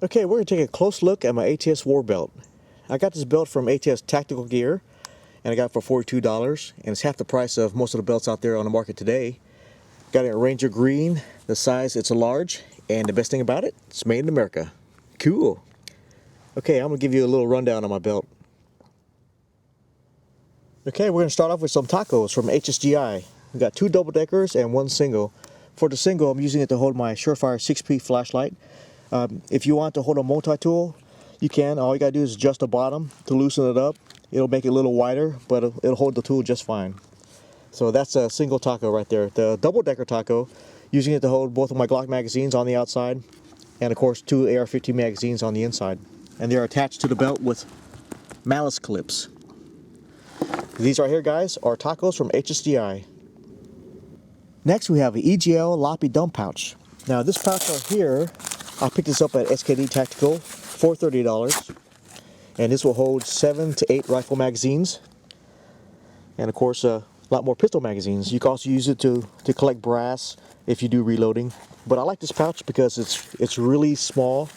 Okay, we're going to take a close look at my ATS War Belt. I got this belt from ATS Tactical Gear, and I got it for $42, and it's half the price of most of the belts out there on the market today. Got it in Ranger Green, the size, it's a large, and the best thing about it, it's made in America. Cool. Okay, I'm going to give you a little rundown on my belt. Okay, we're going to start off with some tacos from HSGI. We got 2 double-deckers and 1 single. For the single, I'm using it to hold my Surefire 6P flashlight. If you want to hold a multi-tool, you can. All you gotta do is adjust the bottom to loosen it up. It'll make it a little wider, but it'll hold the tool just fine. So that's a single taco right there. The double-decker taco, using it to hold both of my Glock magazines on the outside, and of course 2 AR-15 magazines on the inside. And they're attached to the belt with malice clips. These right here, guys, are tacos from HSGI. Next, we have an EGL Loppy Dump Pouch. Now, this pouch right here, I picked this up at SKD Tactical for $30, and this will hold 7 to 8 rifle magazines, and of course a lot more pistol magazines. You can also use it to collect brass if you do reloading. But I like this pouch because it's really small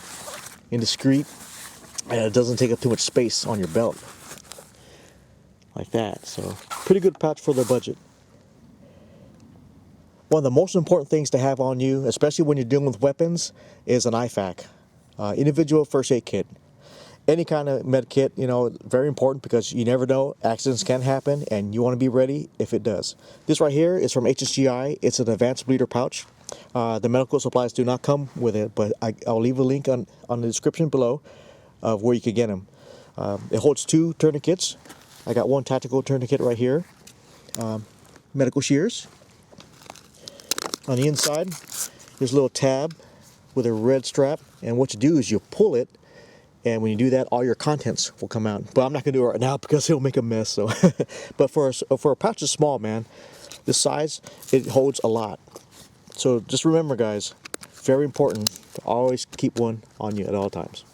and discreet, and it doesn't take up too much space on your belt like that. So pretty good pouch for the budget. One of the most important things to have on you, especially when you're dealing with weapons, is an IFAK, individual first aid kit. Any kind of med kit, you know, very important because you never know, accidents can happen, and you want to be ready if it does. This right here is from HSGI. It's an advanced bleeder pouch. The medical supplies do not come with it, but I'll leave a link on the description below of where you can get them. It holds 2 tourniquets. I got 1 tactical tourniquet right here. Medical shears. On the inside, there's a little tab with a red strap, and what you do is you pull it, and when you do that, all your contents will come out. But I'm not going to do it right now because it'll make a mess. So, but for a pouch that's small, man, this size, it holds a lot. So just remember, guys, very important to always keep one on you at all times.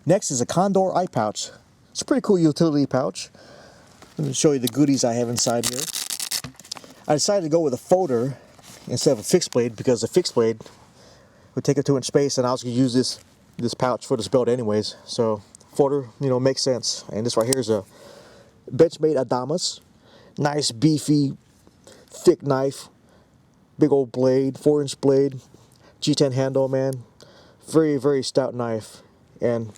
Next is a Condor I Pouch. It's a pretty cool utility pouch. Let me show you the goodies I have inside here. I decided to go with a folder instead of a fixed blade because the fixed blade would take up too much space, and I was going to use this pouch for this belt anyways. So folder, you know, makes sense. And this right here is a Benchmade Adamas. Nice, beefy, thick knife. Big old blade, 4-inch blade. G10 handle, man. Very, very stout knife. And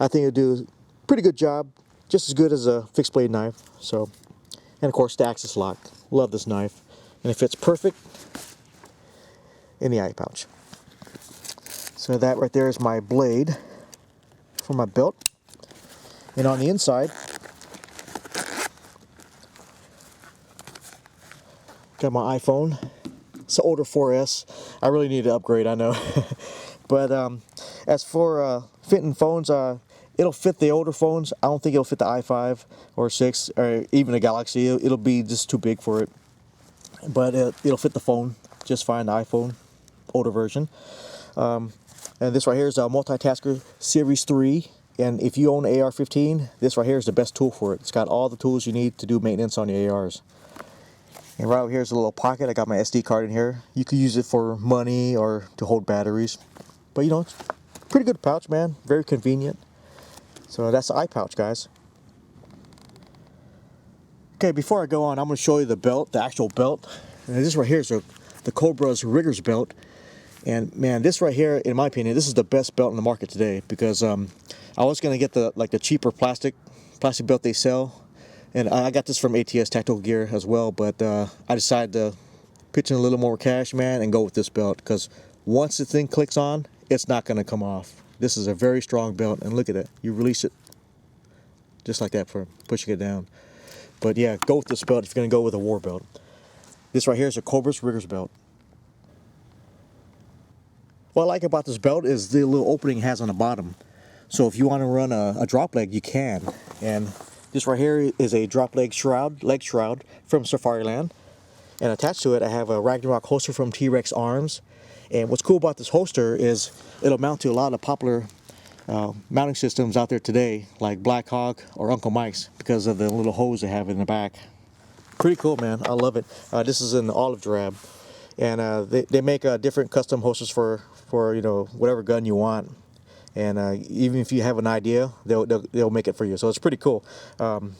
I think it'll do a pretty good job. Just as good as a fixed blade knife. So, and of course the axis lock. Love this knife, and it fits perfect in the eye pouch. So that right there is my blade for my belt. And on the inside, got my iPhone. It's an older 4S. I really need to upgrade, I know. But as for fitting phones, it'll fit the older phones. I don't think it'll fit the i5 or 6 or even a Galaxy. It'll be just too big for it. But it'll fit the phone just fine, the iPhone, older version. And this right here is a Multitasker Series 3. And if you own an AR-15, this right here is the best tool for it. It's got all the tools you need to do maintenance on your ARs. And right over here is a little pocket. I got my SD card in here. You could use it for money or to hold batteries. But you know, it's a pretty good pouch, man. Very convenient. So that's the eye pouch, guys. Okay, before I go on, I'm going to show you the belt, the actual belt. And this right here is the Cobra's Riggers belt. And man, this right here, in my opinion, this is the best belt in the market today because I was going to get the cheaper plastic belt they sell. And I got this from ATS Tactical Gear as well, but I decided to pitch in a little more cash, man, and go with this belt because once the thing clicks on, it's not going to come off. This is a very strong belt, and look at it. You release it just like that for pushing it down. But yeah, go with this belt if you're going to go with a war belt. This right here is a Cobra's Riggers belt. What I like about this belt is the little opening it has on the bottom. So if you want to run a drop leg, you can. And this right here is a drop leg shroud from Safariland. And attached to it, I have a Ragnarok holster from T-Rex Arms. And what's cool about this holster is it'll mount to a lot of popular mounting systems out there today, like Black Hawk or Uncle Mike's, because of the little hose they have in the back. Pretty cool, man. I love it. This is in the olive drab. and they make different custom holsters for you know, whatever gun you want. And even if you have an idea, they'll make it for you. So it's pretty cool.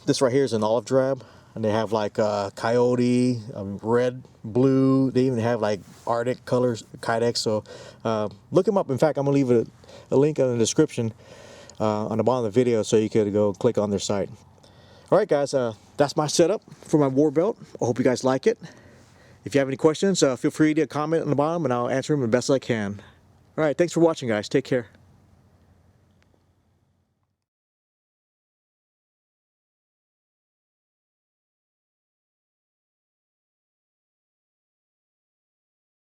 This right here is an olive drab, and they have like coyote, red, blue. They even have like Arctic colors, kydex. So look them up. In fact, I'm gonna leave a link in the description on the bottom of the video, so you could go click on their site. All right, guys, that's my setup for my war belt. I hope you guys like it. If you have any questions, feel free to comment on the bottom, and I'll answer them the best I can. All right, thanks for watching, guys. Take care.